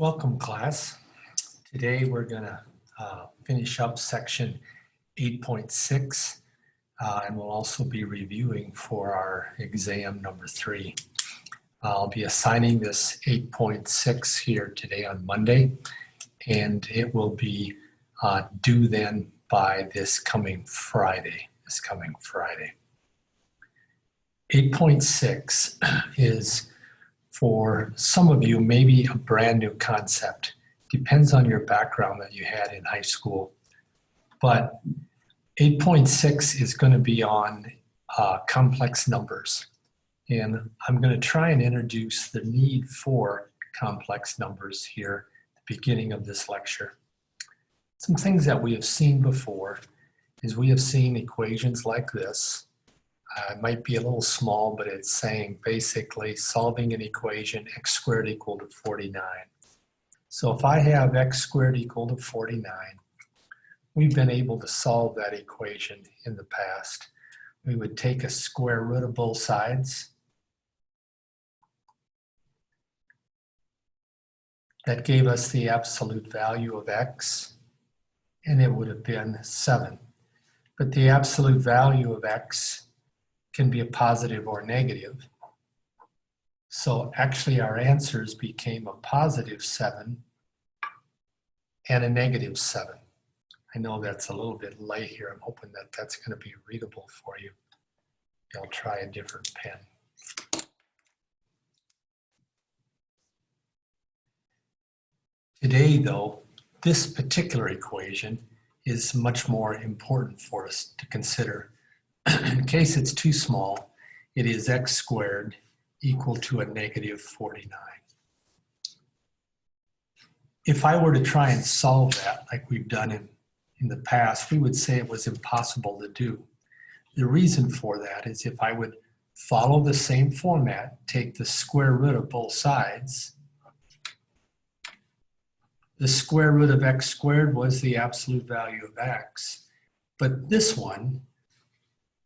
Welcome, class. Today we're going to finish up section 8.6 and we'll also be reviewing for our exam number 3. I'll be assigning this 8.6 here today on Monday, and it will be due then by this coming Friday. 8.6 is, for some of you, maybe a brand new concept. Depends on your background that you had in high school. But 8.6 is going to be on complex numbers. And I'm going to try and introduce the need for complex numbers here at the beginning of this lecture. Some things that we have seen before is we have seen equations like this. It might be a little small, but it's saying basically solving an equation x squared equal to 49. So if I have x squared equal to 49, we've been able to solve that equation in the past. We would take a square root of both sides. That gave us the absolute value of x, and it would have been 7. But the absolute value of x can be a positive or negative. So actually our answers became a positive 7 and a negative 7. I know that's a little bit light here. I'm hoping that that's going to be readable for you. I'll try a different pen. Today, though, this particular equation is much more important for us to consider. In case it's too small, it is x squared equal to a negative 49. If I were to try and solve that like we've done in the past, we would say it was impossible to do. The reason for that is if I would follow the same format, take the square root of both sides, the square root of x squared was the absolute value of x. But this one,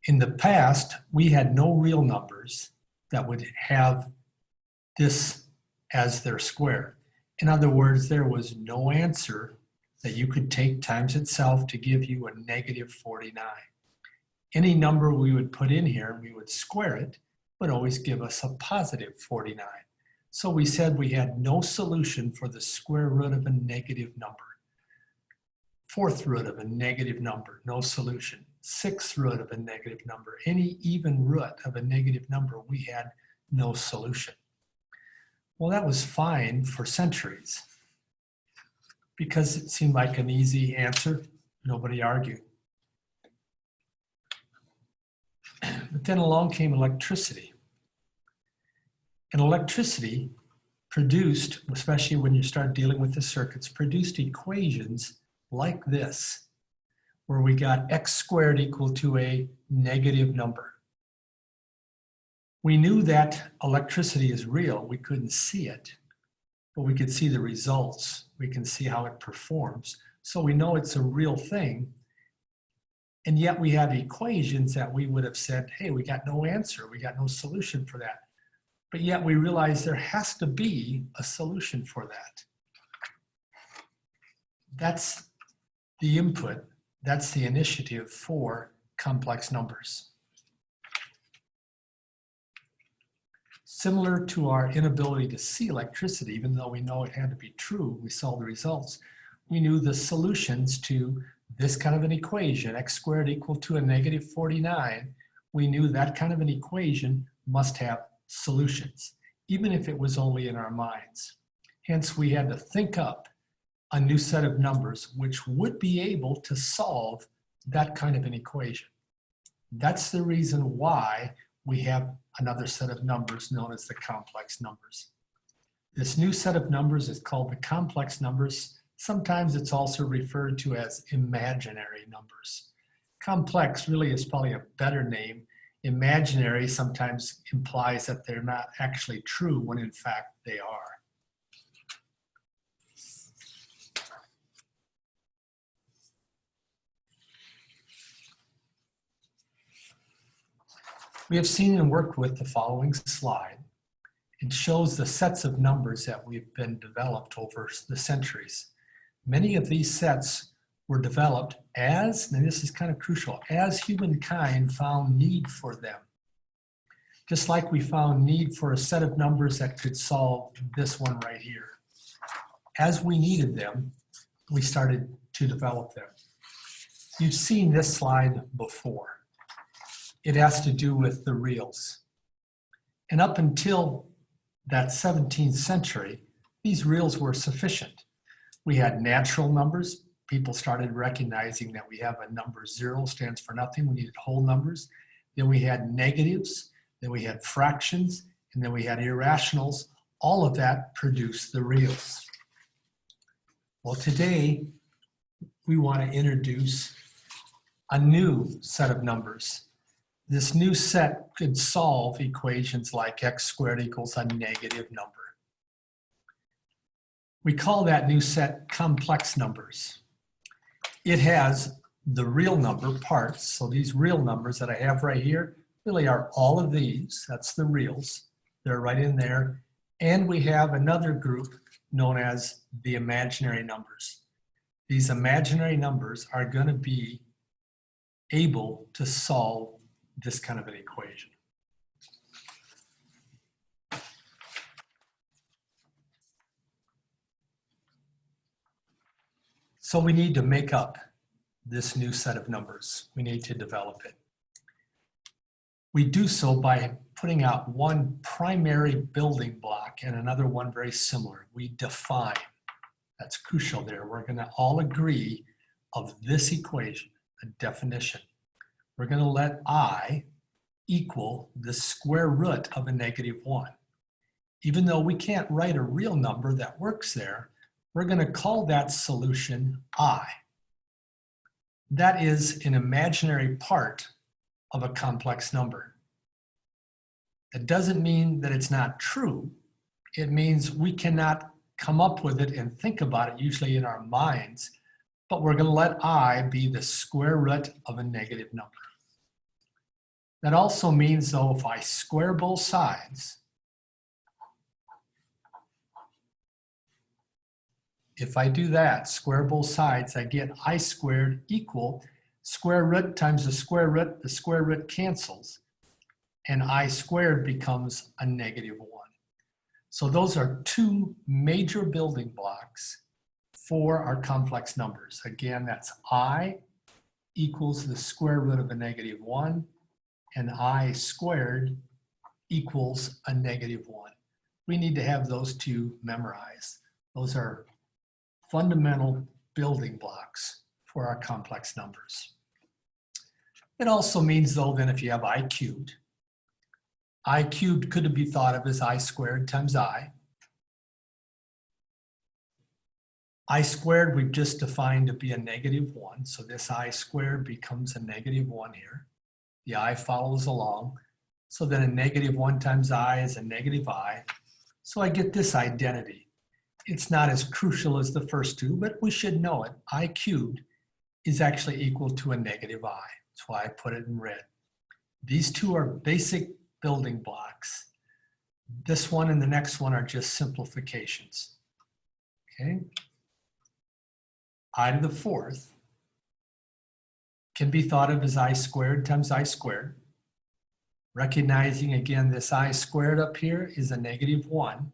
in the past, we had no real numbers that would have this as their square. In other words, there was no answer that you could take times itself to give you a negative 49. Any number we would put in here, we would square it, would always give us a positive 49. So we said we had no solution for the square root of a negative number. Fourth root of a negative number, no solution. Sixth root of a negative number, any even root of a negative number, we had no solution. Well, that was fine for centuries because it seemed like an easy answer. Nobody argued. But then along came electricity. And electricity produced, especially when you start dealing with the circuits, produced equations like this, where we got x squared equal to a negative number. We knew that electricity is real. We couldn't see it, but we could see the results. We can see how it performs. So we know it's a real thing. And yet we have equations that we would have said, hey, we got no answer. We got no solution for that. But yet we realize there has to be a solution for that. That's the input. That's the initiative for complex numbers. Similar to our inability to see electricity, even though we know it had to be true, we saw the results. We knew the solutions to this kind of an equation, x squared equal to a negative 49. We knew that kind of an equation must have solutions, even if it was only in our minds. Hence, we had to think up a new set of numbers which would be able to solve that kind of an equation. That's the reason why we have another set of numbers known as the complex numbers. This new set of numbers is called the complex numbers. Sometimes it's also referred to as imaginary numbers. Complex really is probably a better name. Imaginary sometimes implies that they're not actually true when in fact they are. We have seen and worked with the following slide, It shows the sets of numbers that we've been developed over the centuries. Many of these sets were developed as, and this is kind of crucial, as humankind found need for them. Just like we found need for a set of numbers that could solve this one right here. As we needed them, we started to develop them. You've seen this slide before. It has to do with the reals. And up until that 17th century, these reals were sufficient. We had natural numbers. People started recognizing that we have a number 0 stands for nothing. We needed whole numbers. Then we had negatives. Then we had fractions. And then we had irrationals. All of that produced the reals. Well, today, we want to introduce a new set of numbers. This new set could solve equations like x squared equals a negative number. We call that new set complex numbers. It has the real number parts. So these real numbers that I have right here really are all of these. That's the reals. They're right in there. And we have another group known as the imaginary numbers. These imaginary numbers are going to be able to solve this kind of an equation. So we need to make up this new set of numbers. We need to develop it. We do so by putting out one primary building block and another one very similar. We define. That's crucial there. We're going to all agree of this equation, a definition. We're going to let I equal the square root of a negative 1. Even though we can't write a real number that works there, we're going to call that solution I. That is an imaginary part of a complex number. It doesn't mean that it's not true. It means we cannot come up with it and think about it usually in our minds, but we're going to let I be the square root of a negative number. That also means, though, if I square both sides, if I do that, square both sides, I get I squared equal square root times the square root cancels, and I squared becomes a negative 1. So those are two major building blocks for our complex numbers. Again, that's I equals the square root of a negative 1, and I squared equals a negative 1. We need to have those two memorized. Those are fundamental building blocks for our complex numbers. It also means, though, then if you have I cubed could be thought of as I squared times I. I squared we've just defined to be a negative 1, so this I squared becomes a negative 1 here. The I follows along, so then a negative 1 times I is a negative I. So I get this identity. It's not as crucial as the first two, but we should know it. I cubed is actually equal to a negative I. That's why I put it in red. These two are basic building blocks. This one and the next one are just simplifications. Okay? I to the fourth can be thought of as I squared times I squared. Recognizing again this I squared up here is a negative 1.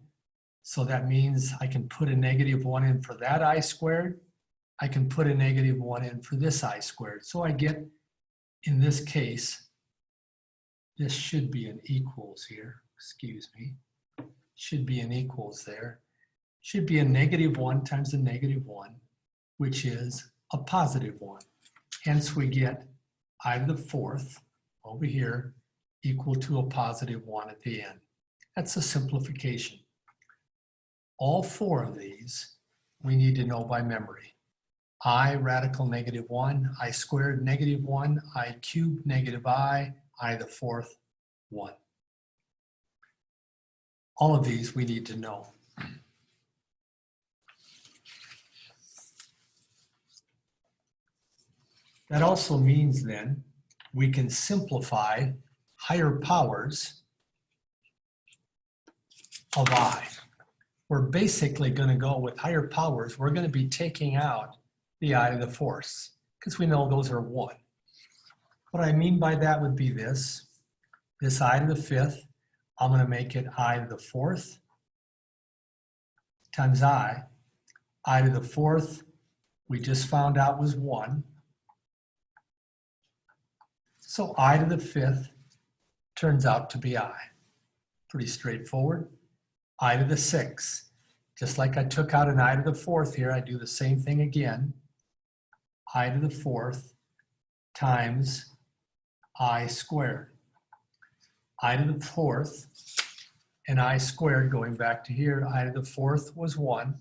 So that means I can put a negative 1 in for that I squared. I can put a negative 1 in for this I squared. So I get, in this case, this should be an equals here. Excuse me. Should be an equals there. Should be a negative 1 times a negative 1, which is a positive 1. Hence we get I to the fourth over here equal to a positive 1 at the end. That's a simplification. All four of these we need to know by memory. I radical negative 1, I squared negative 1, I cubed negative I to the fourth 1. All of these we need to know. That also means then we can simplify higher powers of I. We're basically going to go with higher powers. We're going to be taking out the I to the fourth because we know those are 1. What I mean by that would be this I to the 5th, I'm going to make it I to the 4th times I to the 4th, we just found out was 1. So I to the 5th turns out to be I. Pretty straightforward. I to the 6th. Just like I took out an I to the 4th here, I do the same thing again. I to the 4th times I squared. I to the 4th and I squared, going back to here, I to the 4th was 1.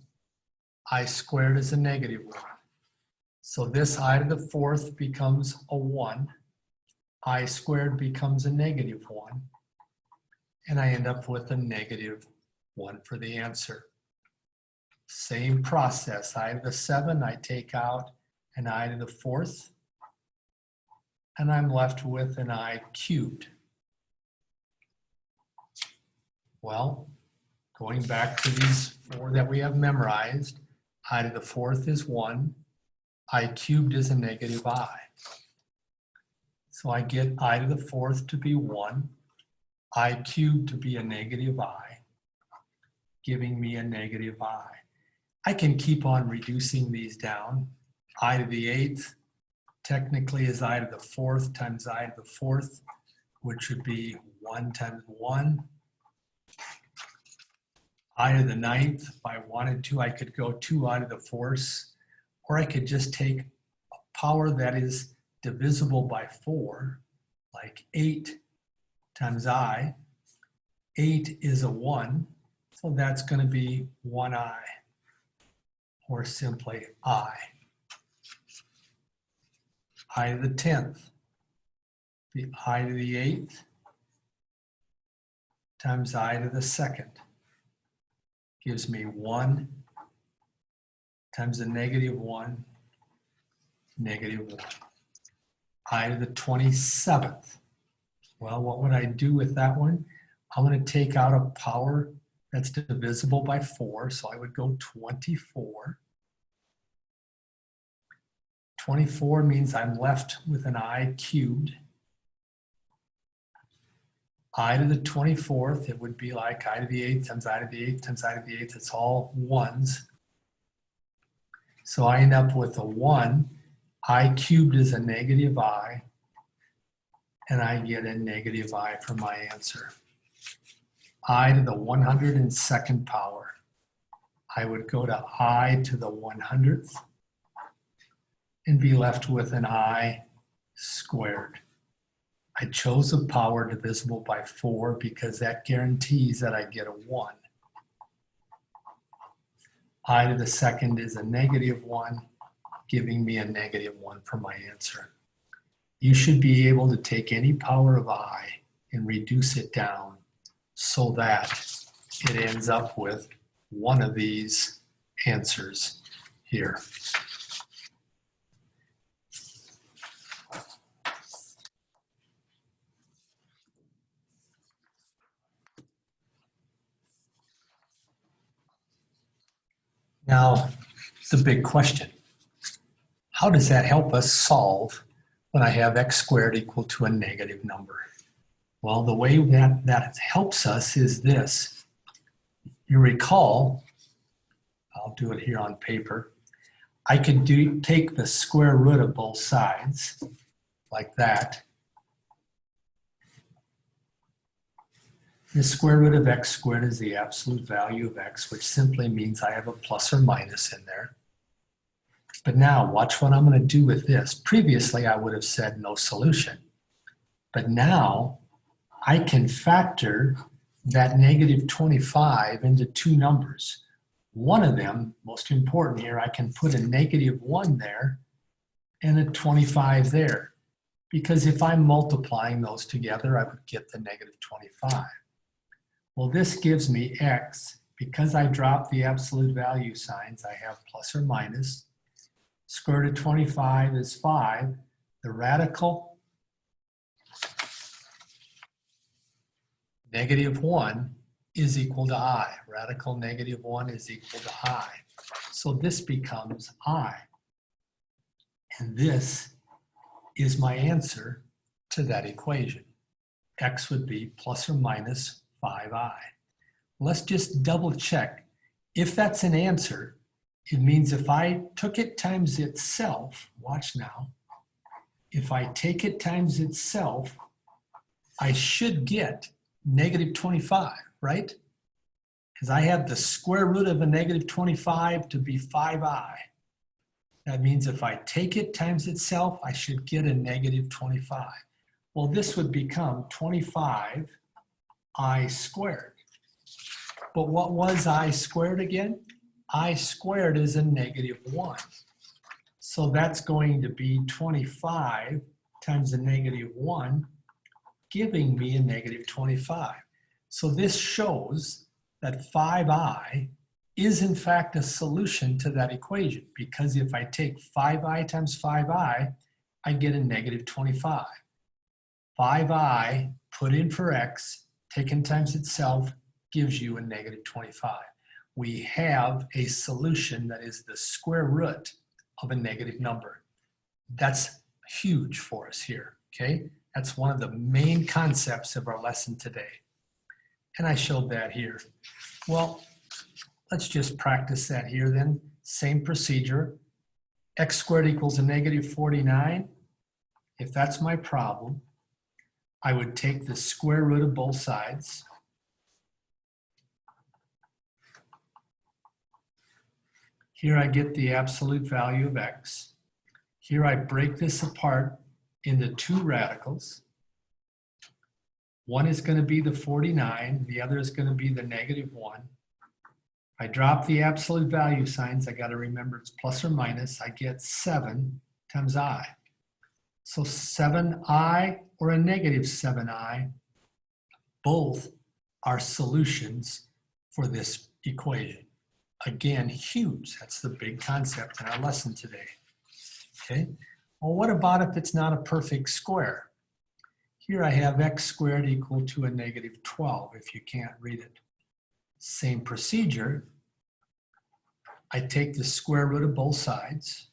I squared is a negative 1. So this I to the 4th becomes a 1. I squared becomes a negative 1. And I end up with a negative 1 for the answer. Same process. I to the 7, I take out an I to the 4th. And I'm left with an I cubed. Well, going back to these 4 that we have memorized, I to the 4th is 1. I cubed is a negative I. So I get I to the 4th to be 1. I cubed to be a negative I, giving me a negative I. I can keep on reducing these down. I to the 8th technically is I to the 4th times I to the 4th, which would be 1 times 1. I to the 9th, if I wanted to, I could go 2 I to the 4th, or I could just take a power that is divisible by 4, like 8 times I. 8 is a 1, so that's going to be 1I, or simply I. I to the 10th, the I to the 8th times I to the 2nd gives me 1 times a negative 1, negative 1. I to the 27th. Well, what would I do with that one? I'm going to take out a power that's divisible by 4, so I would go 24. 24 means I'm left with an I cubed. I to the 24th, it would be like I to the 8th times I to the 8th times I to the 8th. It's all 1s. So I end up with a 1. I cubed is a negative I, and I get a negative I for my answer. I to the 102nd power. I would go to I to the 100th and be left with an I squared. I chose a power divisible by 4 because that guarantees that I get a 1. I to the 2nd is a negative 1, giving me a negative 1 for my answer. You should be able to take any power of I and reduce it down so that it ends up with one of these answers here. Now, the big question, how does that help us solve when I have x squared equal to a negative number? Well, the way that helps us is this. You recall, I'll do it here on paper, I could take the square root of both sides, like that. The square root of x squared is the absolute value of x, which simply means I have a plus or minus in there. But now, watch what I'm going to do with this. Previously, I would have said no solution. But now, I can factor that negative 25 into 2 numbers. One of them, most important here, I can put a negative 1 there and a 25 there. Because if I'm multiplying those together, I would get the negative 25. Well, this gives me x. Because I dropped the absolute value signs, I have plus or minus. Square root of 25 is 5. The radical, negative 1, is equal to I. Radical negative 1 is equal to I. So this becomes I. And this is my answer to that equation. X would be plus or minus 5I. Let's just double check. If that's an answer, it means if I took it times itself, watch now, if I take it times itself, I should get negative 25, right? Because I have the square root of a negative 25 to be 5I. That means if I take it times itself, I should get a negative 25. Well, this would become 25I squared. But what was I squared again? I squared is a negative 1. So that's going to be 25 times a negative 1, giving me a negative 25. So this shows that 5I is in fact a solution to that equation, because if I take 5I times 5I, I get a negative 25. 5I put in for X, taken times itself, gives you a negative 25. We have a solution that is the square root of a negative number. That's huge for us here, okay? That's one of the main concepts of our lesson today. And I showed that here. Well, let's just practice that here then. Same procedure. X squared equals a negative 49. If that's my problem, I would take the square root of both sides. Here I get the absolute value of X. Here I break this apart into two radicals. One is going to be the 49, the other is going to be the negative 1. I drop the absolute value signs, I got to remember it's plus or minus, I get 7 times I. So 7I or a negative 7I, both are solutions for this equation. Again, huge, that's the big concept in our lesson today. Okay, well, what about if it's not a perfect square? Here I have X squared equal to a negative 12 if you can't read it. Same procedure. I take the square root of both sides.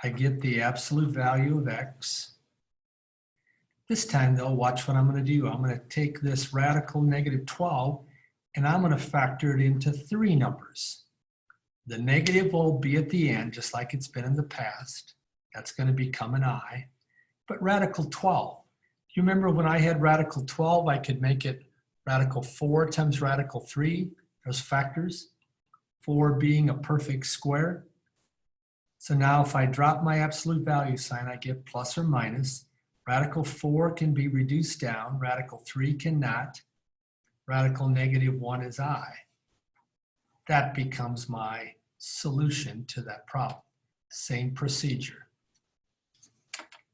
I get the absolute value of X. This time though, watch what I'm going to do. I'm going to take this radical negative 12 and I'm going to factor it into three numbers. The negative will be at the end, just like it's been in the past. That's going to become an I. But radical 12, do you remember when I had radical 12, I could make it radical 4 times radical 3, those factors, 4 being a perfect square. So now if I drop my absolute value sign, I get plus or minus. Radical 4 can be reduced down, radical 3 cannot. Radical negative 1 is I. That becomes my solution to that problem. Same procedure.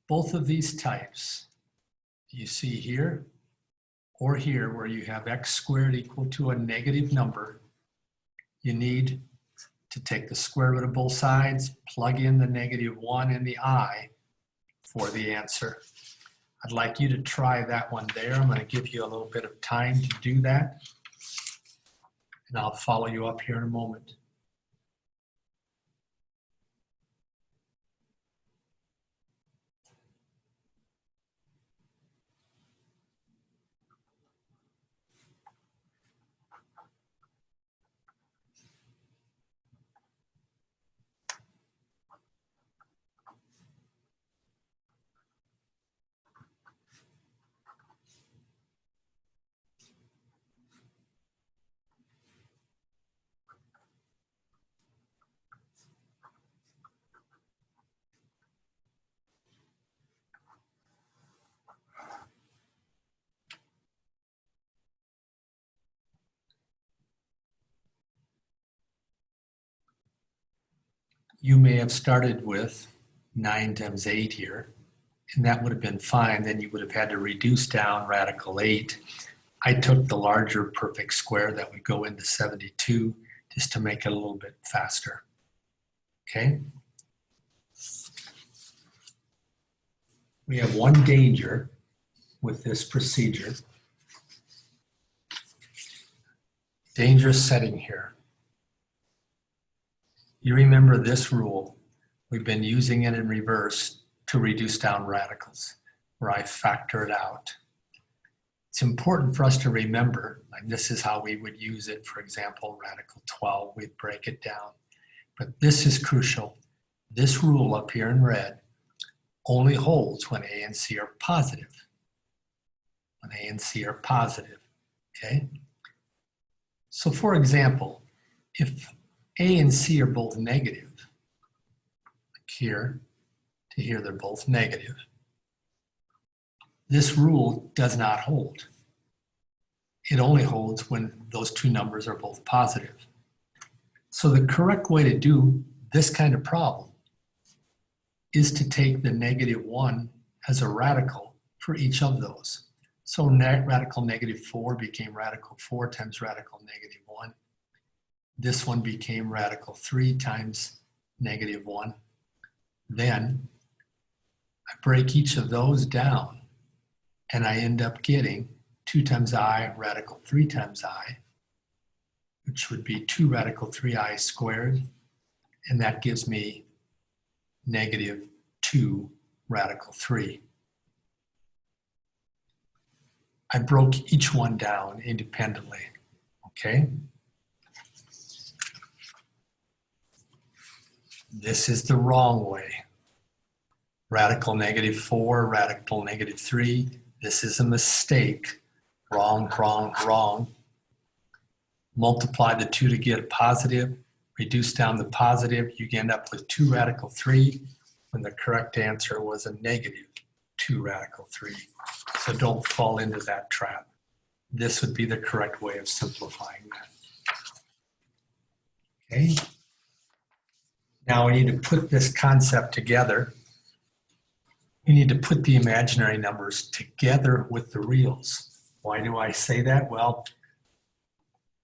Both of these types, you see here or here, where you have X squared equal to a negative number, you need to take the square root of both sides, plug in the negative 1 and the I for the answer. I'd like you to try that one there. I'm going to give you a little bit of time to do that, and I'll follow you up here in a moment. You may have started with 9 times 8 here, and that would have been fine. Then you would have had to reduce down radical 8. I took the larger perfect square that would go into 72 just to make it a little bit faster. Okay? We have one danger with this procedure. Dangerous setting here. You remember this rule. We've been using it in reverse to reduce down radicals, where I factor it out. It's important for us to remember, and this is how we would use it. For example, radical 12, we'd break it down. But this is crucial. This rule up here in red only holds when A and C are positive. When A and C are positive, okay? So for example, if A and C are both negative, like here to here they're both negative, this rule does not hold. It only holds when those two numbers are both positive. So the correct way to do this kind of problem is to take the -1 as a radical for each of those. So radical -4 became radical 4 times radical -1. This one became radical 3 times -1. Then I break each of those down and I end up getting 2 times I radical 3 times I, which would be 2 radical 3I squared, and that gives me -2 radical 3. I broke each one down independently, okay? This is the wrong way. Radical -4, radical -3. This is a mistake. Wrong, wrong, wrong. Multiply the two to get a positive. Reduce down the positive. You end up with 2 radical 3 when the correct answer was a -2 radical 3. So don't fall into that trap. This would be the correct way of simplifying that. Okay. Now we need to put this concept together. We need to put the imaginary numbers together with the reals. Why do I say that? Well,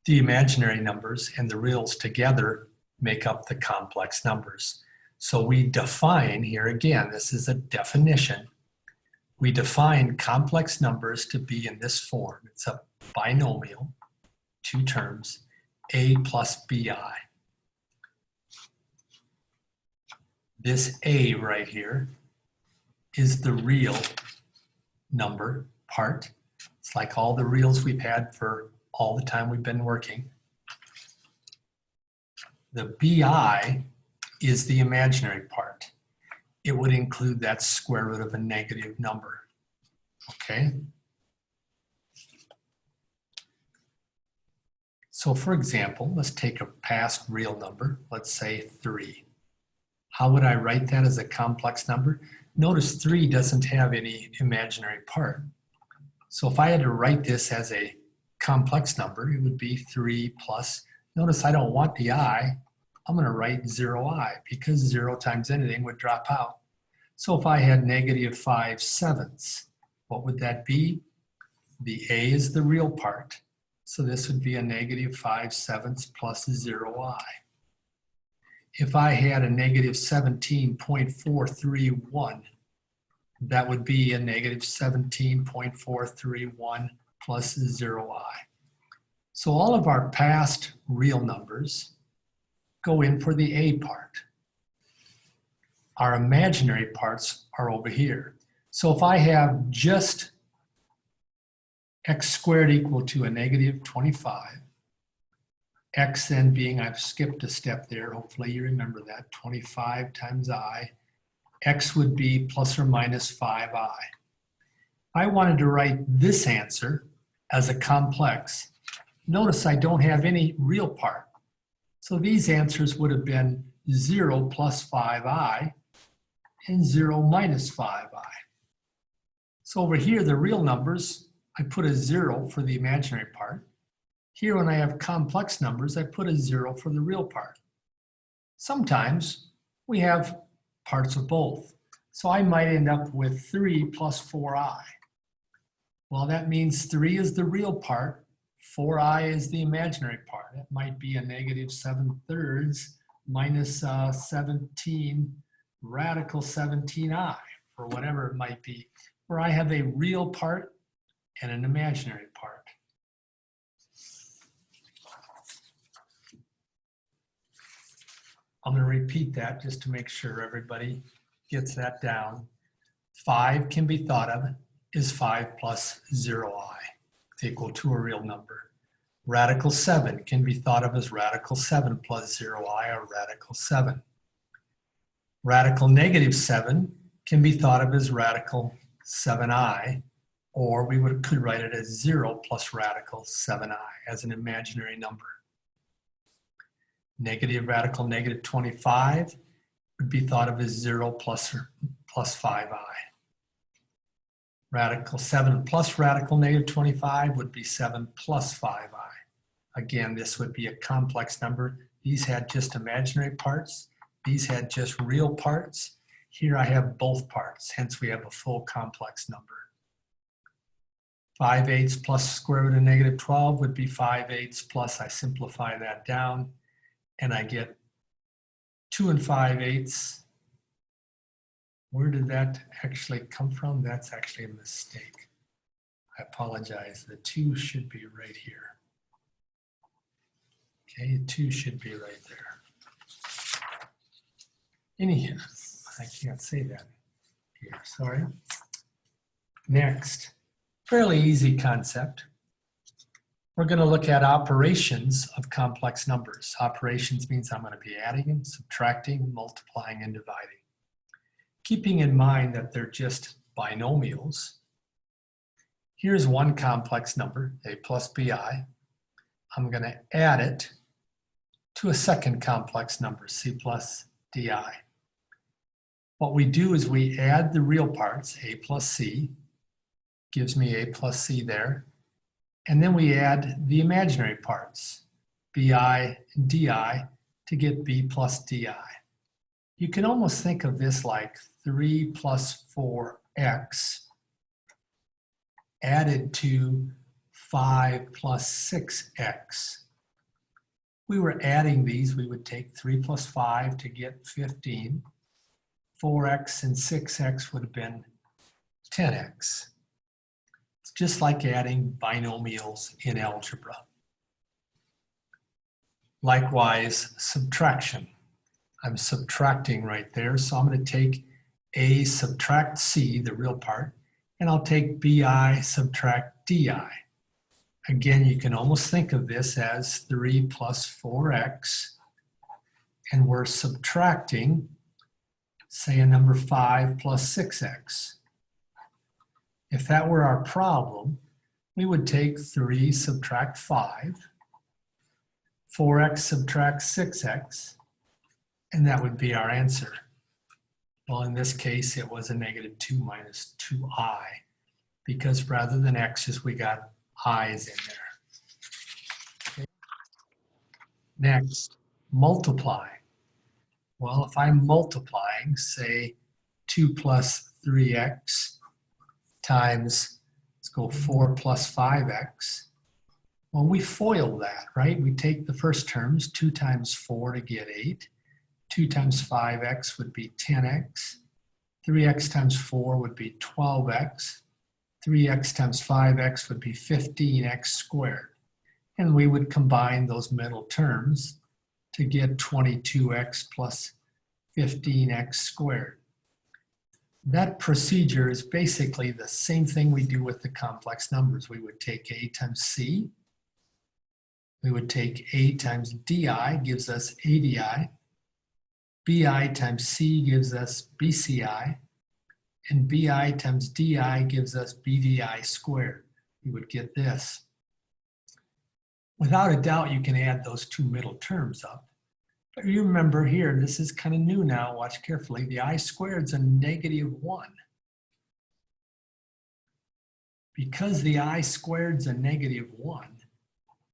the imaginary numbers and the reals together make up the complex numbers. So we define here again, this is a definition. We define complex numbers to be in this form. It's a binomial, 2 terms, A plus BI. This A right here is the real number part. It's like all the reals we've had for all the time we've been working. The BI is the imaginary part. It would include that square root of a negative number, okay? So for example, let's take a past real number, let's say 3. How would I write that as a complex number? Notice 3 doesn't have any imaginary part. So if I had to write this as a complex number, it would be 3 plus, notice I don't want the I, I'm going to write 0i because 0 times anything would drop out. So if I had -5/7, what would that be? The A is the real part. So this would be a -5/7 plus 0i. If I had a -17.431, that would be a -17.431 plus 0i. So all of our past real numbers go in for the A part. Our imaginary parts are over here. So if I have just x squared equal to a -25, x then being, I've skipped a step there, hopefully you remember that, 25 times I, x would be plus or minus 5i. I wanted to write this answer as a complex. Notice I don't have any real part. So these answers would have been 0 plus 5i and 0 minus 5i. So over here, the real numbers, I put a 0 for the imaginary part. Here, when I have complex numbers, I put a 0 for the real part. Sometimes we have parts of both. So I might end up with 3 plus 4i. Well, that means 3 is the real part, 4i is the imaginary part. It might be a -7/3 minus 17 radical 17i, or whatever it might be, where I have a real part and an imaginary part. I'm going to repeat that just to make sure everybody gets that down. 5 can be thought of as 5 plus 0i is equal to a real number. Radical 7 can be thought of as radical 7 plus 0i, or radical 7. Radical negative 7 can be thought of as radical 7i, or we could write it as 0 plus radical 7i as an imaginary number. Negative radical negative 25 would be thought of as 0 plus 5i. Radical 7 plus radical negative 25 would be 7 plus 5i. Again, this would be a complex number. These had just imaginary parts. These had just real parts. Here I have both parts, hence we have a full complex number. 5/8 plus square root of negative 12 would be 5/8 plus, I simplify that down, and I get 2 5/8. Where did that actually come from? That's actually a mistake. I apologize. The 2 should be right here. Okay, 2 should be right there. Anyhow, I can't say that here, sorry. Next, fairly easy concept. We're going to look at operations of complex numbers. Operations means I'm going to be adding and subtracting, multiplying, and dividing. Keeping in mind that they're just binomials, here's one complex number, a plus bi. I'm going to add it to a second complex number, c plus di. What we do is we add the real parts, a plus c, gives me a plus c there, and then we add the imaginary parts, bi and di, to get b plus di. You can almost think of this like 3 plus 4x added to 5 plus 6x. We were adding these, we would take 3 plus 5 to get 15. 4x and 6x would have been 10x. It's just like adding binomials in algebra. Likewise, subtraction. I'm subtracting right there, so I'm going to take a subtract c, the real part, and I'll take bi subtract di. Again, you can almost think of this as 3 plus 4x, and we're subtracting, say, a number 5 plus 6x. If that were our problem, we would take 3 subtract 5, 4x subtract 6x, and that would be our answer. Well, in this case, it was a negative 2 minus 2i, because rather than x's, we got i's in there. Okay. Next, multiply. Well, if I'm multiplying, say, 2 plus 3x times, let's go 4 plus 5x, well, we FOIL that, right? We take the first terms, 2 times 4 to get 8. 2 times 5x would be 10x. 3x times 4 would be 12x. 3x times 5x would be 15x squared. And we would combine those middle terms to get 22x plus 15x squared. That procedure is basically the same thing we do with the complex numbers. We would take a times c. We would take a times di, gives us ADI. bi times c gives us BCI. And bi times di gives us BDI squared. We would get this. Without a doubt, you can add those two middle terms up. But you remember here, this is kind of new now, watch carefully, the I squared is a negative 1. Because the I squared is a negative 1,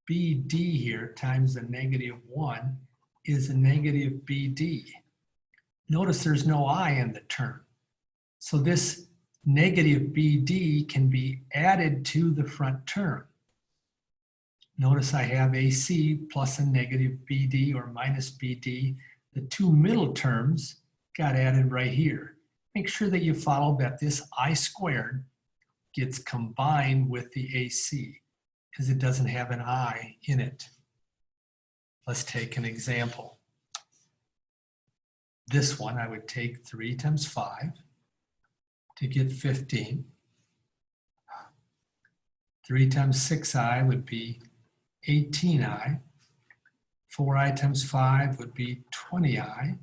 BD here times the negative 1 is a negative BD. Notice there's no I in the term. So this negative BD can be added to the front term. Notice I have AC plus a negative BD or minus BD. The two middle terms got added right here. Make sure that you follow that this I squared gets combined with the AC because it doesn't have an I in it. Let's take an example. this one, I would take 3 times 5 to get 15. 3 times 6i would be 18i. 4i times 5 would be 20i.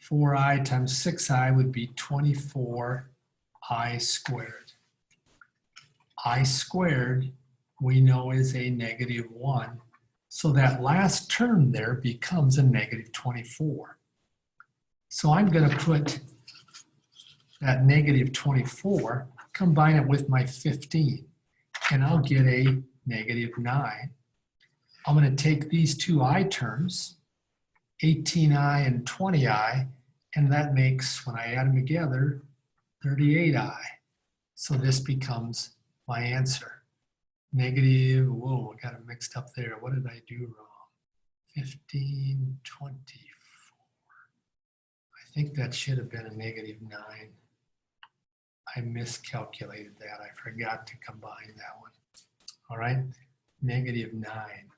4i times 6i would be 24i squared. I squared, we know, is a -1. So that last term there becomes a -24. So I'm going to put that -24, combine it with my 15, and I'll get a -9. I'm going to take these two I terms, 18i and 20i, and that makes, when I add them together, 38i. So this becomes my answer. Whoa, I got it mixed up there. What did I do wrong? 1524. I think that should have been a -9. I miscalculated that. I forgot to combine that one. All right, -9.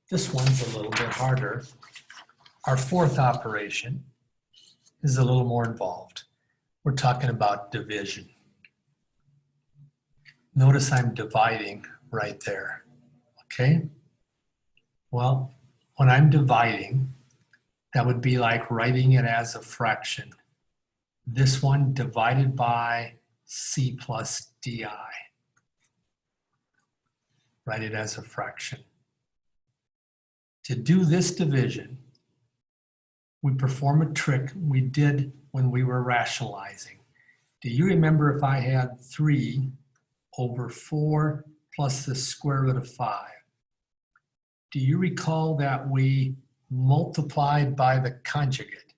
This one's a little bit harder. Our fourth operation is a little more involved. We're talking about division. Notice I'm dividing right there, okay? Well, when I'm dividing, that would be like writing it as a fraction. This one divided by c plus di. Write it as a fraction. To do this division, we perform a trick we did when we were rationalizing. Do you remember if I had 3 over 4 plus the square root of 5? Do you recall that we multiplied by the conjugate?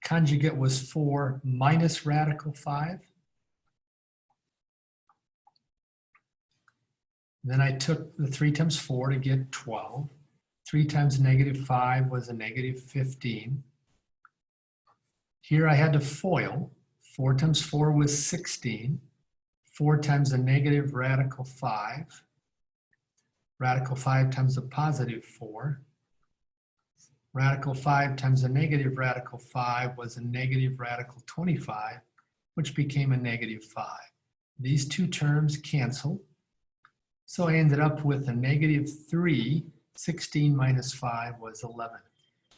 Conjugate was 4 minus radical 5. Then I took the 3 times 4 to get 12. 3 times -5 was a -15. Here I had to FOIL. 4 times 4 was 16. 4 times a negative radical 5. Radical 5 times a positive 4. Radical 5 times a negative radical 5 was a negative radical 25, which became a -5. These two terms cancel. So I ended up with a -3. 16 minus 5 was 11.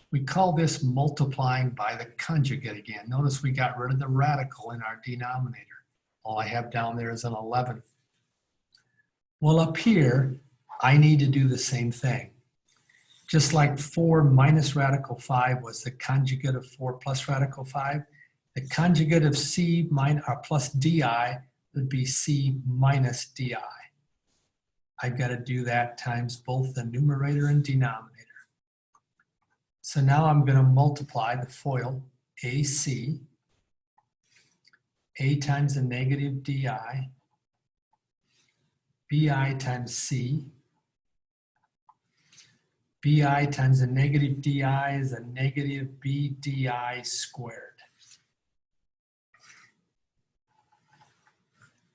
We call this multiplying by the conjugate again. Notice we got rid of the radical in our denominator. All I have down there is an 11. Well, up here, I need to do the same thing. Just like 4 minus radical 5 was the conjugate of 4 plus radical 5, the conjugate of c plus di would be c minus di. I've got to do that times both the numerator and denominator. So now I'm going to multiply the FOIL AC, A times the negative DI, BI times C, BI times the negative DI is a negative BDI squared.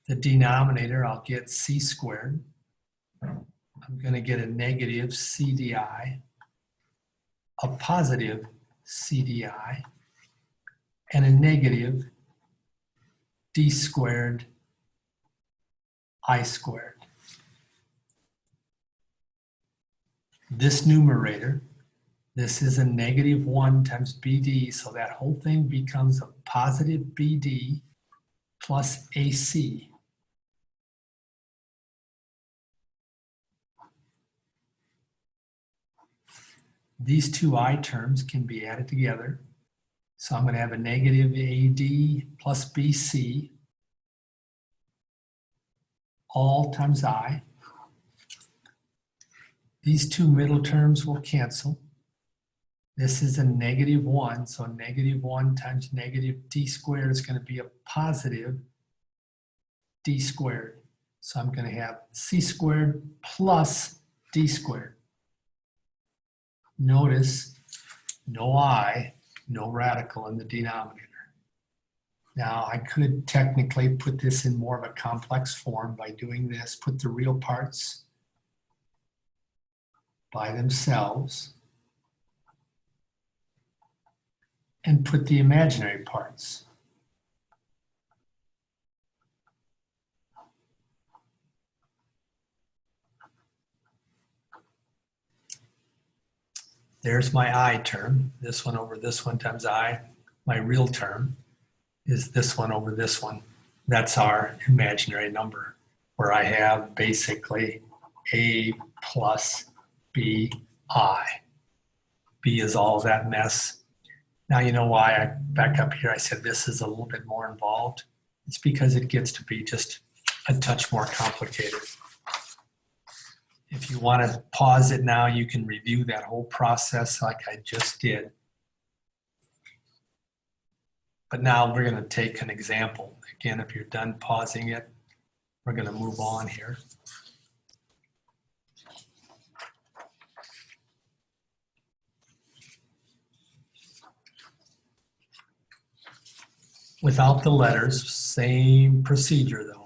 The denominator, I'll get C squared. I'm going to get a negative CDI, a positive CDI, and a negative D squared I squared. This numerator, this is a -1 times BD, so that whole thing becomes a positive BD plus AC. These two I terms can be added together. So I'm going to have a negative AD plus BC, all times I. These two middle terms will cancel. This is a -1, so -1 times negative D squared is going to be a positive D squared. So I'm going to have C squared plus D squared. Notice no I, no radical in the denominator. Now I could technically put this in more of a complex form by doing this, put the real parts by themselves and put the imaginary parts. There's my I term, this one over this one times I. My real term is this one over this one. That's our imaginary number, where I have basically A plus B I. B is all that mess. Now you know why I back up here. I said this is a little bit more involved. It's because it gets to be just a touch more complicated. If you want to pause it now, you can review that whole process like I just did. But now we're going to take an example. Again, if you're done pausing it, we're going to move on here. Without the letters, same procedure though.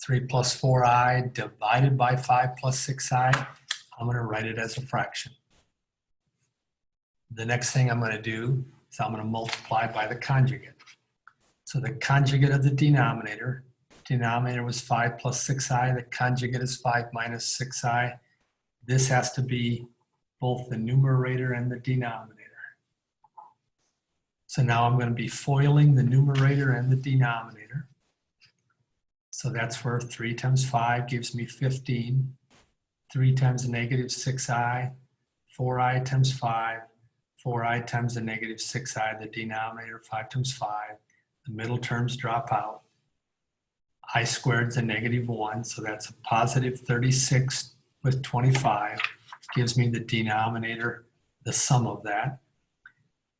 3 plus 4i divided by 5 plus 6i, I'm going to write it as a fraction. The next thing I'm going to do is I'm going to multiply by the conjugate. So the conjugate of the denominator was 5 plus 6i, the conjugate is 5 minus 6i. This has to be both the numerator and the denominator. So now I'm going to be foiling the numerator and the denominator. So that's where 3 times 5 gives me 15. 3 times a negative 6i, 4i times 5, 4i times a negative 6i, the denominator 5 times 5. The middle terms drop out. I squared is a negative 1, so that's a positive 36 with 25. Gives me the denominator, the sum of that.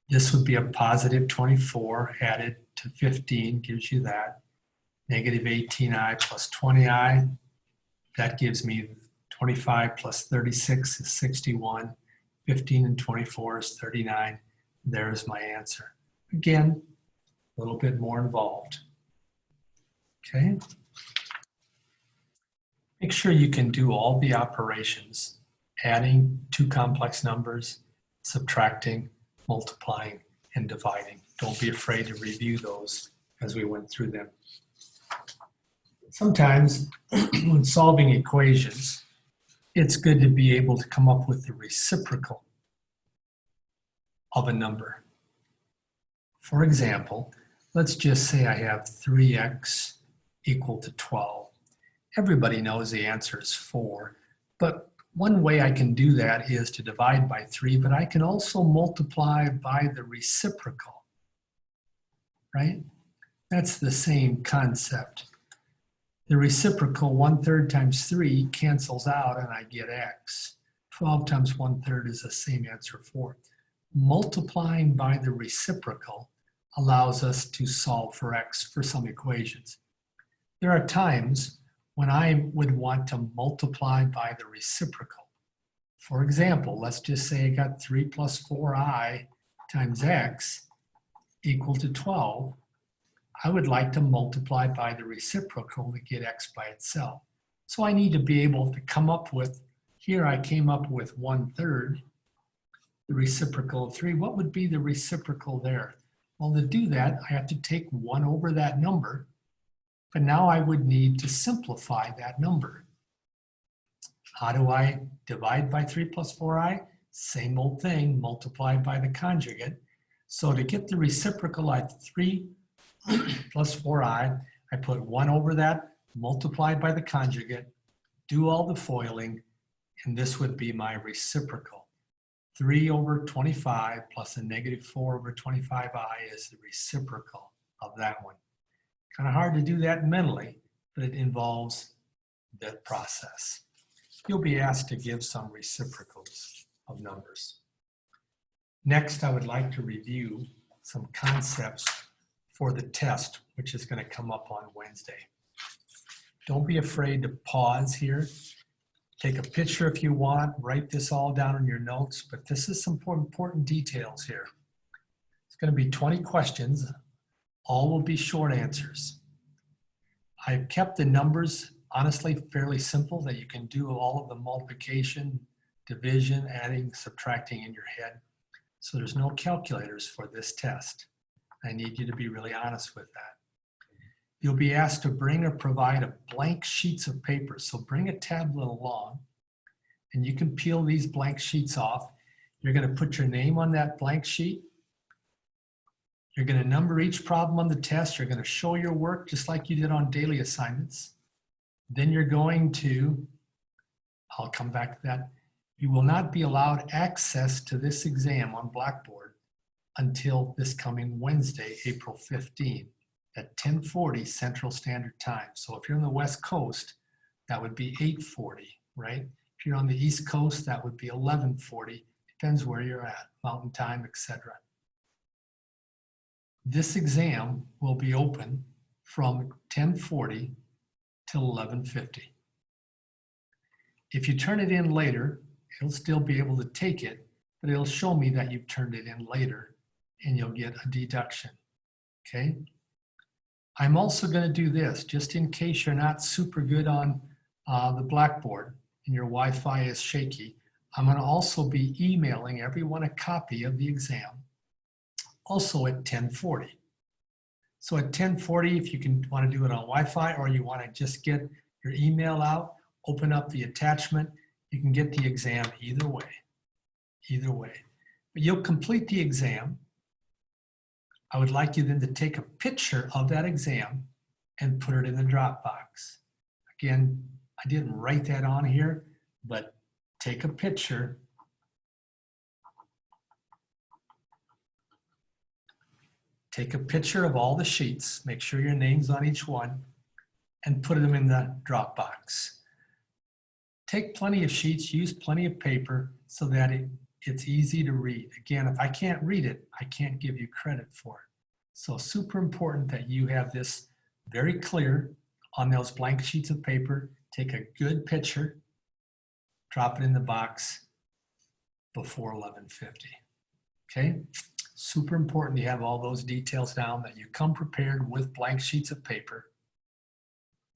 This would be a positive 24 added to 15, gives you that. Negative 18i plus 20i, that gives me 25 plus 36 is 61. 15 and 24 is 39. There's my answer. Again, a little bit more involved. Okay. Make sure you can do all the operations, adding two complex numbers, subtracting, multiplying, and dividing. Don't be afraid to review those as we went through them. Sometimes when solving equations, it's good to be able to come up with the reciprocal of a number. For example, let's just say I have 3x equal to 12. Everybody knows the answer is 4, but one way I can do that is to divide by 3, but I can also multiply by the reciprocal, right? That's the same concept. The reciprocal, 1/3 times 3 cancels out and I get x. 12 times 1/3 is the same answer, 4. Multiplying by the reciprocal allows us to solve for x for some equations. There are times when I would want to multiply by the reciprocal. For example, let's just say I got 3 plus 4i times x equal to 12. I would like to multiply by the reciprocal to get x by itself. So I need to be able to come up with, here I came up with 1/3, the reciprocal of 3. What would be the reciprocal there? Well, to do that, I have to take 1 over that number, but now I would need to simplify that number. How do I divide by 3 plus 4i? Same old thing, multiplied by the conjugate. So to get the reciprocal, I have 3 plus 4i, I put 1 over that, multiplied by the conjugate, do all the foiling, and this would be my reciprocal. 3 over 25 plus a negative 4 over 25i is the reciprocal of that one. Kind of hard to do that mentally, but it involves that process. You'll be asked to give some reciprocals of numbers. Next, I would like to review some concepts for the test, which is going to come up on Wednesday. Don't be afraid to pause here. Take a picture if you want, write this all down in your notes, but this is some important details here. It's going to be 20 questions All will be short answers. I've kept the numbers, honestly, fairly simple, that you can do all of the multiplication, division, adding, subtracting in your head. So there's no calculators for this test. I need you to be really honest with that. You'll be asked to bring or provide a blank sheets of paper. So bring a tablet along, and you can peel these blank sheets off. You're going to put your name on that blank sheet. You're going to number each problem on the test. You're going to show your work just like you did on daily assignments. Then you're going to, I'll come back to that. You will not be allowed access to this exam on Blackboard until this coming Wednesday, April 15, at 10:40 Central Standard Time. So if you're on the West Coast, that would be 8:40, right? If you're on the East Coast, that would be 11:40. Depends where you're at, Mountain Time, etc. This exam will be open from 10:40 till 11:50. If you turn it in later, it'll still be able to take it, but it'll show me that you've turned it in later, and you'll get a deduction, okay? I'm also going to do this, just in case you're not super good on the Blackboard and your Wi-Fi is shaky. I'm going to also be emailing everyone a copy of the exam, also at 10:40. So at 10:40, if you can want to do it on Wi-Fi, or you want to just get your email out, open up the attachment, you can get the exam either way. Either way. But you'll complete the exam. I would like you then to take a picture of that exam and put it in the Dropbox. Again, I didn't write that on here, but take a picture. Take a picture of all the sheets, make sure your name's on each one, and put them in the Dropbox. Take plenty of sheets, use plenty of paper so that it's easy to read. Again, if I can't read it, I can't give you credit for it. So super important that you have this very clear on those blank sheets of paper. Take a good picture, drop it in the box before 11:50. Okay? Super important you have all those details down, that you come prepared with blank sheets of paper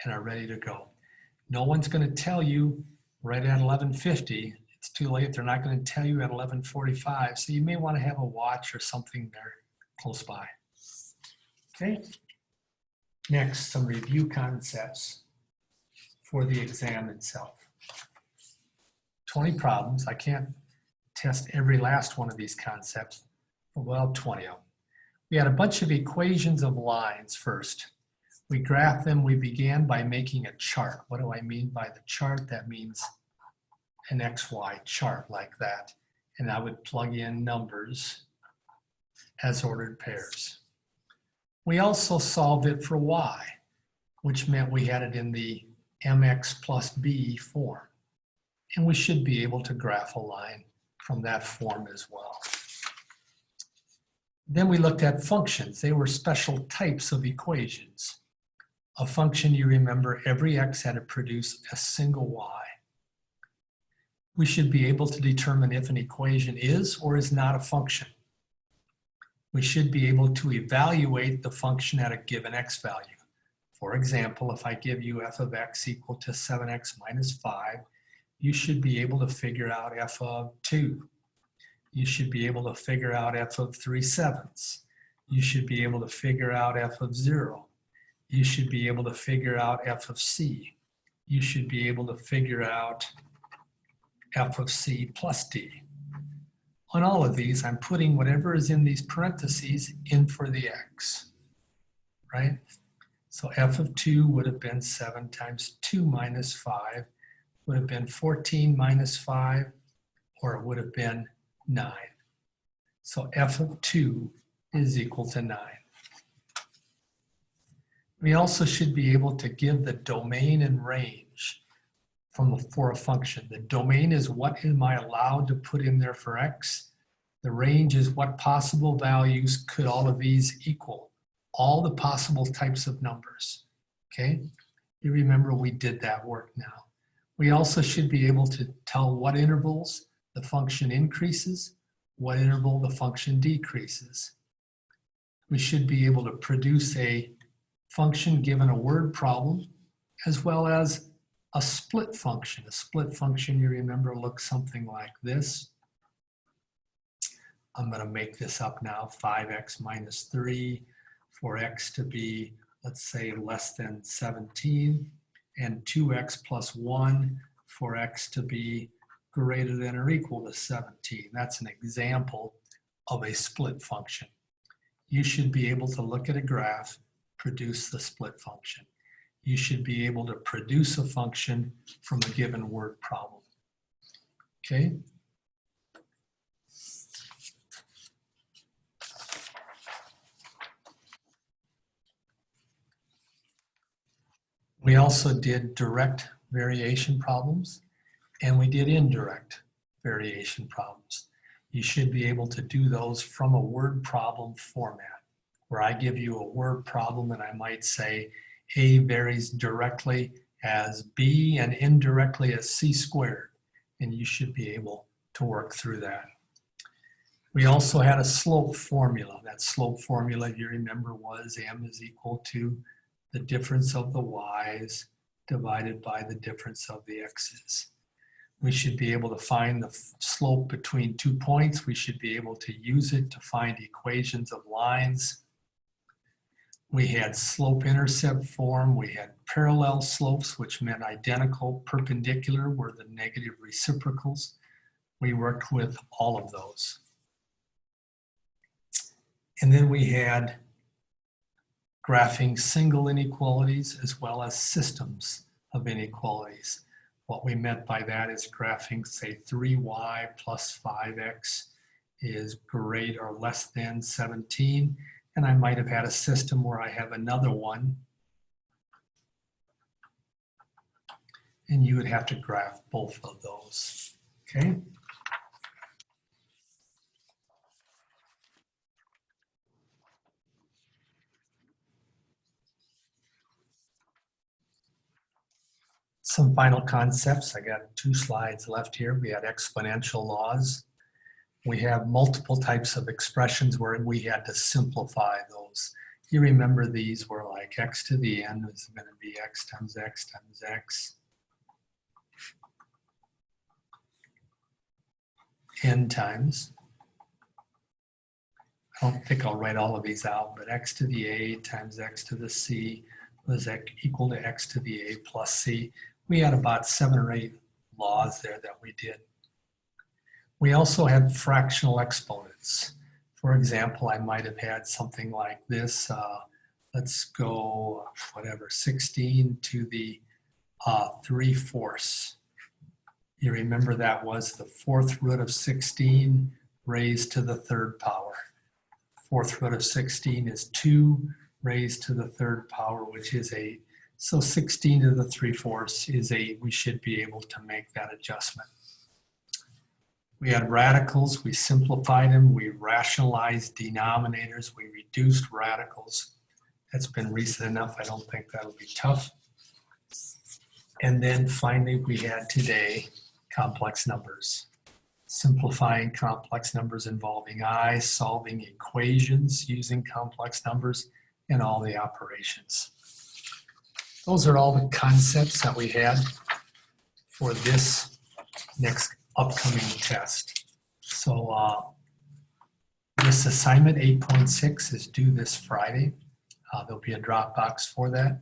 and are ready to go. No one's going to tell you right at 11:50. It's too late. They're not going to tell you at 11:45. So you may want to have a watch or something there close by. Okay. Next, some review concepts for the exam itself. 20 problems. I can't test every last one of these concepts. Well, 20 of them. We had a bunch of equations of lines first. We graphed them. We began by making a chart. What do I mean by the chart? That means an XY chart like that. And I would plug in numbers as ordered pairs. We also solved it for Y, which meant we had it in the MX plus B form. And we should be able to graph a line from that form as well. Then we looked at functions. They were special types of equations. A function, you remember, every x had to produce a single y. We should be able to determine if an equation is or is not a function. We should be able to evaluate the function at a given x value. For example, if I give you f of x equal to 7x minus 5, you should be able to figure out f of 2. You should be able to figure out f of 3/7. You should be able to figure out f of 0. You should be able to figure out f of c. You should be able to figure out f of c plus d. On all of these, I'm putting whatever is in these parentheses in for the x, right? So f of 2 would have been 7 times 2 minus 5, would have been 14 minus 5, or it would have been 9. So f of 2 is equal to 9. We also should be able to give the domain and range for a function. The domain is what am I allowed to put in there for x. The range is what possible values could all of these equal. All the possible types of numbers, okay? You remember we did that work now. We also should be able to tell what intervals the function increases, what interval the function decreases. we should be able to produce a function given a word problem, as well as a split function. A split function, you remember, looks something like this. I'm going to make this up now, 5x minus 3 for x to be, let's say, less than 17, and 2x plus 1 for x to be greater than or equal to 17. That's an example of a split function. You should be able to look at a graph, produce the split function. You should be able to produce a function from a given word problem. Okay? We also did direct variation problems, and we did indirect variation problems. You should be able to do those from a word problem format, where I give you a word problem and I might say A varies directly as B and indirectly as C squared, and you should be able to work through that. We also had a slope formula. That slope formula, you remember, was m is equal to the difference of the y's divided by the difference of the x's. We should be able to find the slope between 2 points. We should be able to use it to find equations of lines. We had slope-intercept form. We had parallel slopes, which meant identical. Perpendicular were the negative reciprocals. We worked with all of those. And then we had graphing single inequalities as well as systems of inequalities. What we meant by that is graphing, say, 3y plus 5x is greater or less than 17. And I might have had a system where I have another one. And you would have to graph both of those, okay? Some final concepts. I got 2 slides left here. We had exponential laws. We have multiple types of expressions where we had to simplify those. You remember these were like x to the n is going to be x times x times x. N times. I don't think I'll write all of these out, but x to the a times x to the c was equal to x to the a plus c. We had about 7 or 8 laws there that we did. We also had fractional exponents. For example, I might have had something like this. Let's go, whatever, 16 to the 3/4. You remember that was the 4th root of 16 raised to the 3rd power. 4th root of 16 is 2 raised to the 3rd power, which is 8. So 16 to the 3/4 is 8. We should be able to make that adjustment. We had radicals. We simplified them. We rationalized denominators. We reduced radicals. That's been recent enough. I don't think that'll be tough. And then finally, we had today complex numbers. Simplifying complex numbers involving I, solving equations using complex numbers, and all the operations. Those are all the concepts that we had for this next upcoming test. So this assignment 8.6 is due this Friday. There'll be a Dropbox for that.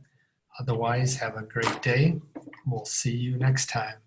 Otherwise, have a great day. We'll see you next time.